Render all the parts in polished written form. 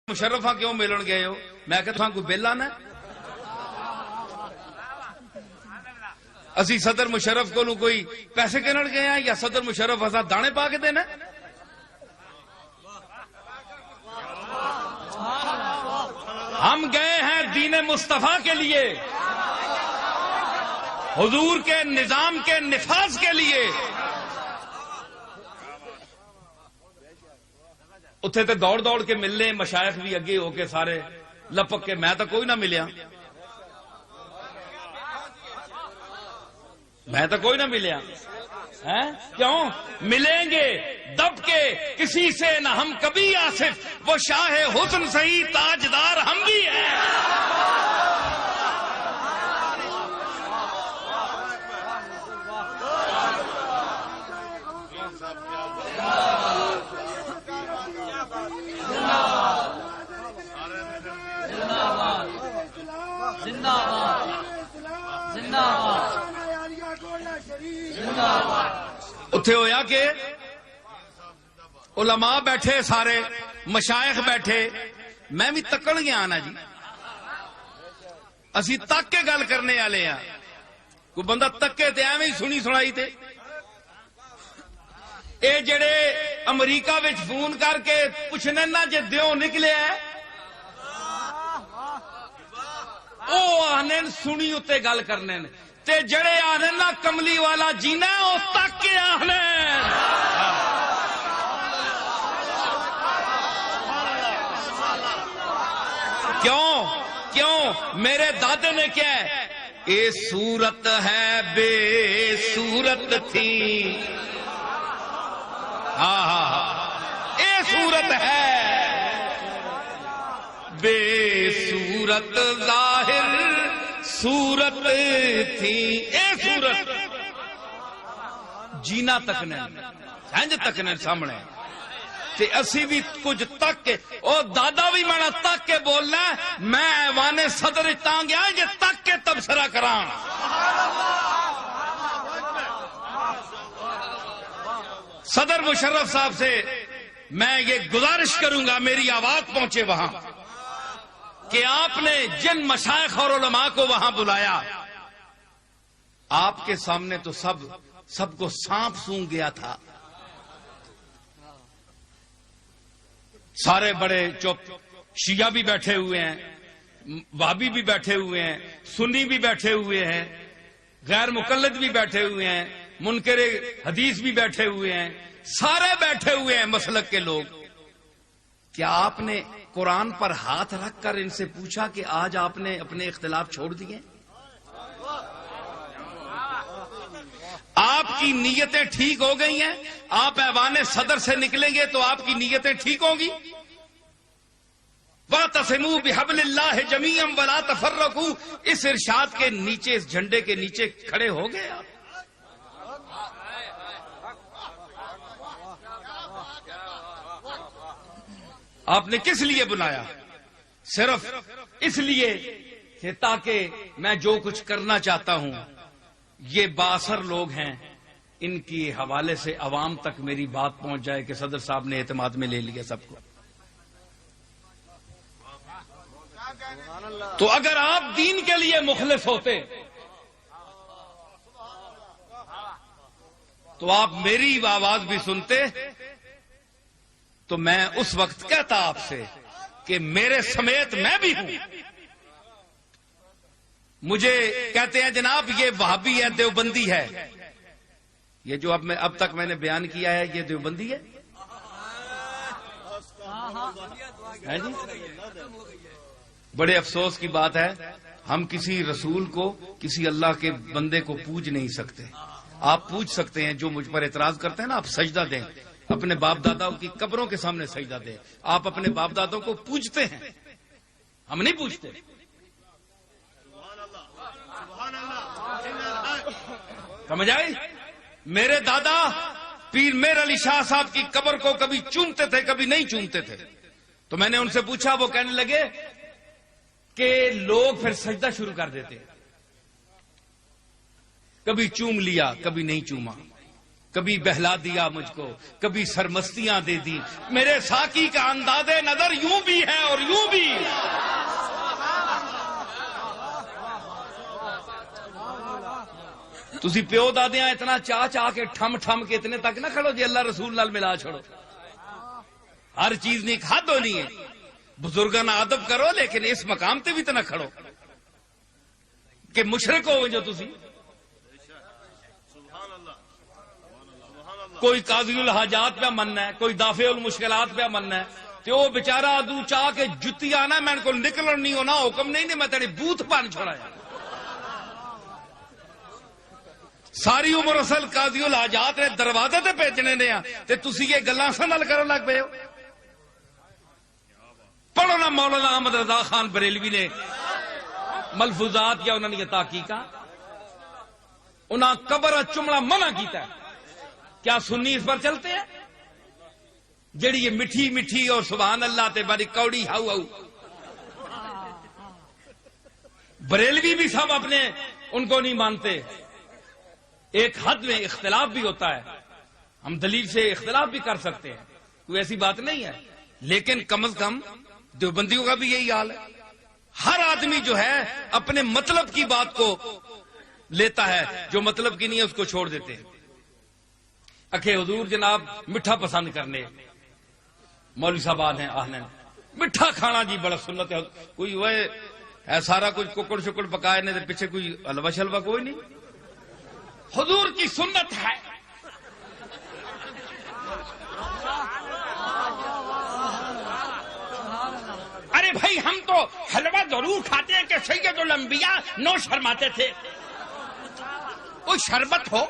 مشرفہ کیوں ملن گئے ہو؟ میں کہ تھا کوئی بل آنا اسی صدر مشرف کو کوئی پیسے کنڑ گئے ہیں یا صدر مشرف ایسا دانے پا کے دینا؟ ہم گئے ہیں دین مصطفیٰ کے لیے، حضور کے نظام کے نفاذ کے لیے۔ اتھے تے دوڑ دوڑ کے ملنے مشائخ بھی اگے ہو کے سارے لپک کے، میں تو کوئی نہ ملیا، کیوں ملیں گے دب کے کسی سے نہ ہم کبھی آصف، وہ شاہ حسن سہی تاجدار ہم بھی ہیں۔ اتھے ہویا کہ علماء بیٹھے، سارے مشائخ بیٹھے، میں بھی تکڑ گیا نا جی، اسی تک کے گل کرنے والے ہیں، کوئی بندہ تکے تے ایویں ہی سنی سنائی تے اے جڑے امریکہ وچ فون کر کے پوچھنے نا جے دیو نکلے او آنے سنی اتے گل کرنے تے جڑے آنے نا کملی والا جینا او تک کے آنے۔ کیوں میرے دادے نے کیا ہے؟ اے صورت ہے بے صورت تھی، اے صورت ہے بے صورت ظاہر صورت تھی، اے صورت جینا تک نے سنج تک نے سامنے تے اسی بھی کچھ تک کے او دادا بھی میں تک کے بولنا، میں ایوان صدر تاں گیا یہ تک کے تبصرہ کراں۔ صدر مشرف صاحب سے میں یہ گزارش کروں گا، میری آواز پہنچے وہاں، کہ آپ نے جن مشائخ اور علماء کو وہاں بلایا، آپ کے سامنے تو سب کو سانپ سونگ گیا تھا، سارے بڑے چپ، شیعہ بھی بیٹھے ہوئے ہیں، وہابی بھی بیٹھے ہوئے ہیں، سنی بھی بیٹھے ہوئے ہیں، غیر مقلد بھی بیٹھے ہوئے ہیں، منکر حدیث بھی بیٹھے ہوئے ہیں، سارے بیٹھے ہوئے ہیں مسلک کے لوگ۔ کیا آپ نے قرآن پر ہاتھ رکھ کر ان سے پوچھا کہ آج آپ نے اپنے اختلاف چھوڑ دیے؟ آپ کی نیتیں ٹھیک ہو گئی ہیں؟ آپ ایوان صدر سے نکلیں گے تو آپ کی نیتیں ٹھیک ہوں گی؟ وَاعْتَصِمُوا بِحَبْلِ اللَّهِ جَمِيعًا وَلَا تَفَرَّقُوا، اس ارشاد کے نیچے، اس جھنڈے کے نیچے کھڑے ہو گئے آپ۔ آپ نے کس لیے بلایا؟ صرف اس لیے کہ تاکہ میں جو کچھ کرنا چاہتا ہوں، یہ بااثر لوگ ہیں، ان کی حوالے سے عوام تک میری بات پہنچ جائے کہ صدر صاحب نے اعتماد میں لے لیا سب کو۔ تو اگر آپ دین کے لیے مخلص ہوتے تو آپ میری آواز بھی سنتے، تو میں اس وقت کہتا آپ سے کہ میرے سمیت میں بھی ہوں۔ مجھے کہتے ہیں جناب یہ وہابی ہے، دیوبندی ہے، یہ جو اب تک میں نے بیان کیا ہے یہ دیوبندی ہے جی؟ بڑے افسوس کی بات ہے، ہم کسی رسول کو، کسی اللہ کے بندے کو پوج نہیں سکتے۔ آپ پوچھ سکتے ہیں، جو مجھ پر اعتراض کرتے ہیں نا، آپ سجدہ دیں، اپنے باپ دادا کی قبروں کے سامنے سجدہ دیں، آپ اپنے باپ دادوں کو پوجتے ہیں، ہم نہیں پوجتے۔ سمجھ آئی؟ میرے دادا پیر میر علی شاہ صاحب کی قبر کو کبھی چومتے تھے، کبھی نہیں چومتے تھے، تو میں نے ان سے پوچھا، وہ کہنے لگے کہ لوگ پھر سجدہ شروع کر دیتے، کبھی چوم لیا کبھی نہیں چوما، کبھی بہلا دیا مجھ کو، کبھی سرمستیاں دے دی۔ میرے ساقی کا انداز نظر یوں بھی ہے اور تسی پیو دادیاں اتنا چاہ کے ٹھم ٹھم کے اتنے تک نہ کھڑو جی اللہ رسول نال ملا چھوڑو. ہر چیز نہیں حد ہونی ہے. بزرگاں ادب کرو لیکن اس مقام تے بھی تو نہ کھڑو کہ مشرک ہو جو تسی. کوئی قاضی الحاجات پہ مننا ہے, کوئی دافع المشکلات پہ مننا ہے, تو وہ بچارا ادو چاہ کے جتی آنا میں کو نکلن نہیں ہونا حکم نہیں میں تیری بوتھ بن چھوڑایا. ساری عمر اصل قاضی الحاجات نے دروازے تے بھیجنے نے تے تسی یہ گلاں سنل کرن لگ پئے ہو. پڑھو نا مولانا احمد رضا خان بریلوی نے ملفوظات یا انہوں نے تحقیقات انہاں قبر چمڑا منع کیتا ہے. کیا سنی اس پر چلتے ہیں؟ جڑی یہ میٹھی میٹھی اور سبحان اللہ تے بڑی کوڑی ہاؤ ہاؤ. بریلوی بھی سب اپنے ان کو نہیں مانتے. ایک حد میں اختلاف بھی ہوتا ہے, ہم دلیل سے اختلاف بھی کر سکتے ہیں, کوئی ایسی بات نہیں ہے, لیکن کم از کم دیوبندیوں کا بھی یہی حال ہے. ہر آدمی جو ہے اپنے مطلب کی بات کو لیتا ہے, جو مطلب کی نہیں ہے اس کو چھوڑ دیتے ہیں. اکھے حضور جناب میٹھا پسند کرنے مولوی صاحب آنے میٹھا کھانا جی بڑا سنت ہے. کوئی وہ سارا کچھ ککڑ شکڑ پکائے نے پیچھے کوئی حلوہ شلوہ کوئی نہیں. حضور کی سنت ہے. ارے بھائی ہم تو حلوہ ضرور کھاتے ہیں کہ سید الانبیاء نوش فرماتے تھے. کوئی شربت ہو,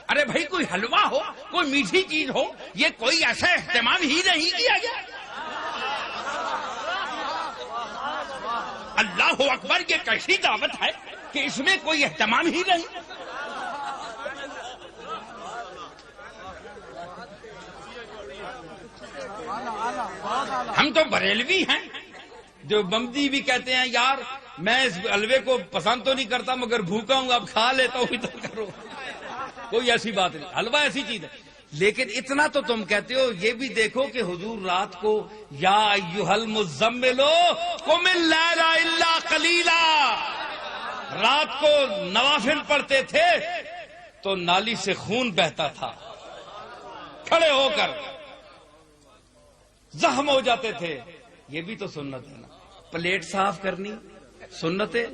ارے بھائی کوئی حلوہ ہو, کوئی میٹھی چیز ہو, یہ کوئی ایسا اہتمام ہی نہیں کیا گیا. اللہ اکبر, یہ کیسی دعوت ہے کہ اس میں کوئی اہتمام ہی نہیں. ہم تو بریلوی ہیں, جو بمدی بھی کہتے ہیں یار میں اس حلوے کو پسند تو نہیں کرتا مگر بھوکا ہوں اب کھا لیتا ہوں تو کرو. کوئی ایسی بات نہیں, حلوہ ایسی چیز ہے. لیکن اتنا تو تم کہتے ہو, یہ بھی دیکھو کہ حضور رات کو یا ایھا المزمل قم اللیل الا قلیلا, رات کو نوافل پڑھتے تھے تو نالی سے خون بہتا تھا, کھڑے ہو کر زخم ہو جاتے تھے. یہ بھی تو سنت ہے نا. پلیٹ صاف کرنی سنت ہے,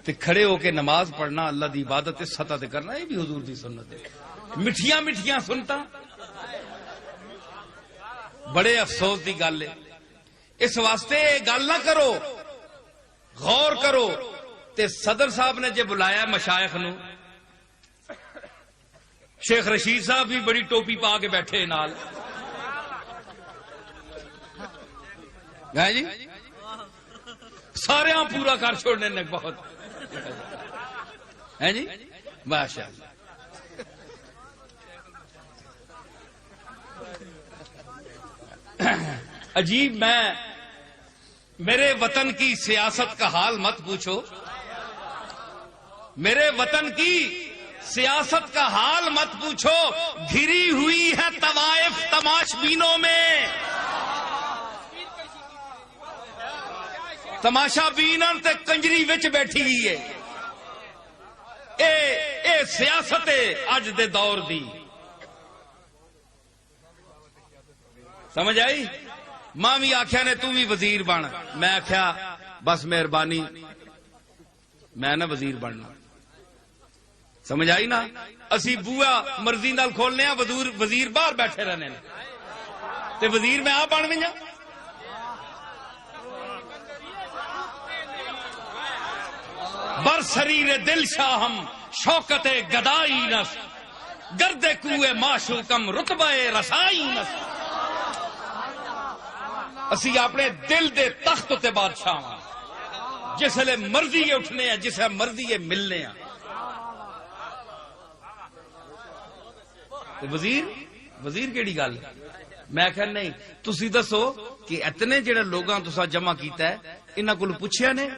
تے کھڑے ہو کے نماز پڑھنا اللہ دی عبادت سطح تے کرنا یہ بھی حضور دی سنت ہے. مٹھیاں مٹھیاں سنتا بڑے افسوس دی گل ہے. اس واسطے گل نہ کرو, غور کرو. تے صدر صاحب نے جے بلایا مشائخ نو, شیخ رشید صاحب بھی بڑی ٹوپی پا کے بیٹھے نال جی, سارے پورا کر چھوڑنے نے بہت ہے جی ماشاء اللہ. عجیب, میں میرے وطن کی سیاست کا حال مت پوچھو, میرے وطن کی سیاست کا حال مت پوچھو. گھری ہوئی ہے طوائف تماش بینوں میں, تماشا بینن تے کنجری وچ بیٹھی ہوئی ہے. اے سیاست اج دے دور دی, سمجھ آئی. ماں بھی آخیا نے تو بھی وزیر بن, میں آخیا بس مہربانی میں نہ وزیر بننا. سمجھ آئی نا. اسی بوا مرضی نال کھولنے وزیر باہر بیٹھے رہنے تے وزیر میں آپ بن گئی. بر سریر دل شاہم شوکت گدائی نس, گرد کوئے معشوقم رتبہ رسائی نس. اسی اپنے دل دے تخت تے بادشاہ ہاں, جس لے مرضی یہ اٹھنے ہیں, جسے مرضی یہ ملنے ہیں. وزیر کیڑی گل ہے؟ میں کہ نہیں, تسی دسو کہ اتنے جڑے لوگاں تسا جمع کیتا ہے انہاں کول پوچھیا نے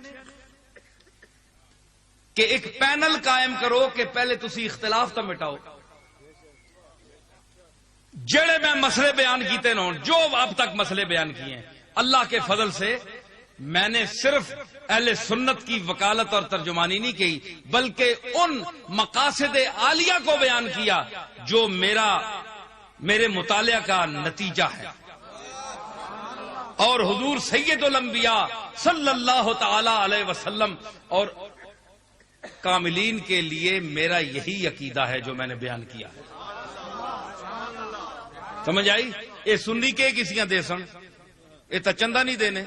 کہ ایک پینل قائم کرو کہ پہلے تسی اختلاف تو مٹاؤ. جڑے میں مسئلے بیان کیتے نہ, جو اب تک مسئلے بیان کیے ہیں اللہ کے فضل سے میں نے صرف اہل سنت کی وکالت اور ترجمانی نہیں کی، بلکہ ان مقاصد عالیہ کو بیان کیا جو میرے مطالعہ کا نتیجہ ہے. اور حضور سید الانبیاء صلی اللہ تعالی علیہ وسلم اور کاملین کے لیے میرا یہی عقیدہ ہے جو میں نے بیان کیا ہے. سمجھ آئی؟ یہ سنی کے کسیاں دے سن، یہ تو چندہ نہیں دینے،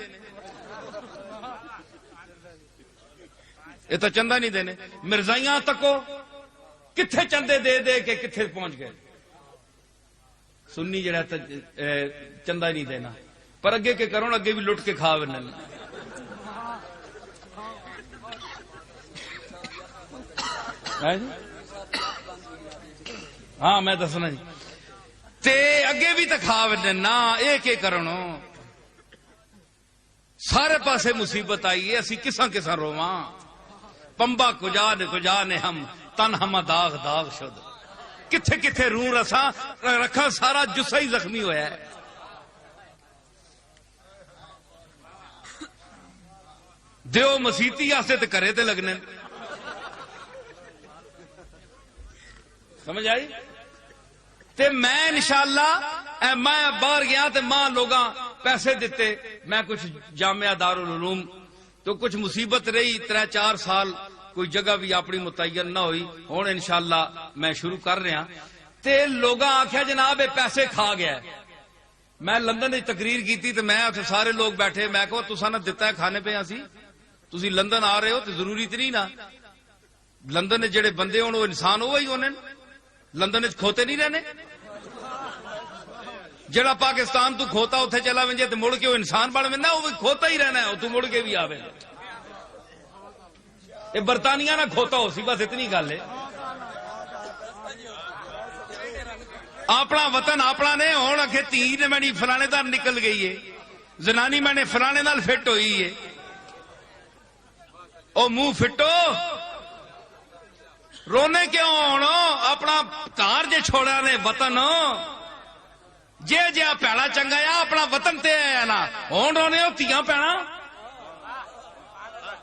یہ تو چندہ نہیں دینے. مرزائیاں تکو کتھے چندے دے دے کے کتھے پہنچ گئے. سنی جڑا چندہ نہیں دینا، پر اگے کے کرو اگے بھی لٹ کے کھا بننا. ہاں میں دسنا جی تے اگے بھی تو کھا بننا. ایک کرنو سارے پاسے مصیبت آئی ہے، اسی کساں رواں. پمبا کجا نے ہم تن ہم داغ داغ شد. کتھے کتھے رو رساں رکھا، سارا جسا ہی زخمی ہویا ہے. دیو مسیتی آستے تے کرے تے لگنے. سمجھ آئی؟ تے میں انشاءاللہ میں باہر گیا تے ماں لوگاں پیسے دیتے، میں کچھ جامعہ دارالعلوم تو کچھ مصیبت رہی 3-4 سال کوئی جگہ بھی اپنی متعین نہ ہوئی. ہوں انشاءاللہ میں شروع کر رہا تے لوگاں آخیا جناب یہ پیسے کھا گیا. میں لندن میں تقریر کی تے میں سارے لوگ بیٹھے، میں کہو تساں نہ دتا ہے کھانے پہ اسی، تسی لندن آ رہے ہو تو ضروری تو نہیں نا. لندن جڑے بندے ہون وہ انسان وہی ہونے، لندن کھوتے نہیں رہنے. جڑا پاکستان تو کھوتا اتنے چلا ونجے تو مڑ کے وہ انسان بن وینا، وہ کھوتا ہی رہنا ہے، تو مڑ کے بھی آوے. یہ برطانیہ نہ کھوتا ہو سی، بس اتنی گل ہے. اپنا وطن اپنا نے ہوں اگے تھی نے میں فلانے دار نکل گئی ہے، زنانی میں نے فلانے نال فٹ ہوئی ہے. او منہ فٹو رونے کیوں ہونا؟ اپنا کار جے چھوڑا نے وطن جے پیڑا چنگا آ اپنا وطن تے ہے نا، ہون رونے ہو تیاں پیڑا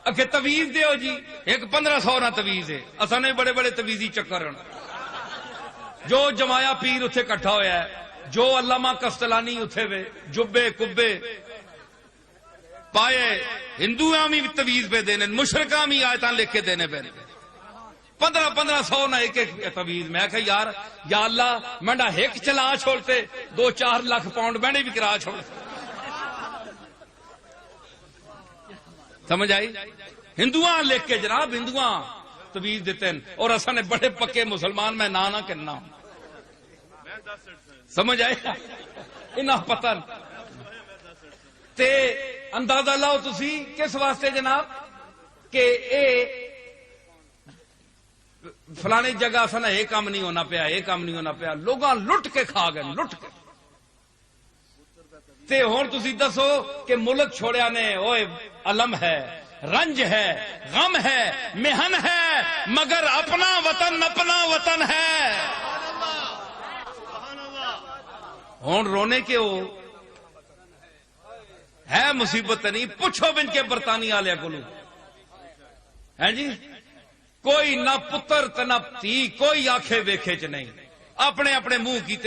اکھے تویز دیو جی. ایک 1500 نہ تویز ہے. اصل نے بڑے بڑے تویزی چکر جو جمایا پیر اتنے کٹھا ہویا ہے، جو علامہ کستلانی اتنے وے جبے کبے پائے. ہندو بھی تویز پہ دینے، مشرکاں بھی آیتاں لکھ کے دینے پہ 1500 نہ ایک تویز. میں کہ یار یا اللہ منڈا ایک چلا چھوڑتے 2-4 لاکھ پاؤنڈ میں نے بھی کرا چھوڑتے. سمجھ آئی؟ ہندوآں لکھ کے جناب ہندوآں تویز دیتے ہیں، اور اصل نے بڑے پکے مسلمان میں نہ کرنا. سمجھ آئے؟ انہاں پتہ تے اندازہ لاؤ تسی کس واسطے جناب کہ اے فلانی جگہ سنا یہ کام نہیں ہونا پیا، یہ کام نہیں ہونا پیا. لوگاں لٹ کے کھا گئے، لٹ کے. تے ہن تسی دسو کہ ملک چھوڑیا نے اوئے علم ہے، رنج ہے، غم ہے، محن ہے، مگر اپنا وطن ہے. ہن رونے کے وہ ہے مصیبت نہیں. پوچھو بن کے برطانیہ والے کو ہے جی، کوئی نہ پتر تے نہ تھی، کوئی آنکھیں ویکھے چ نہیں، اپنے اپنے منہ کیتے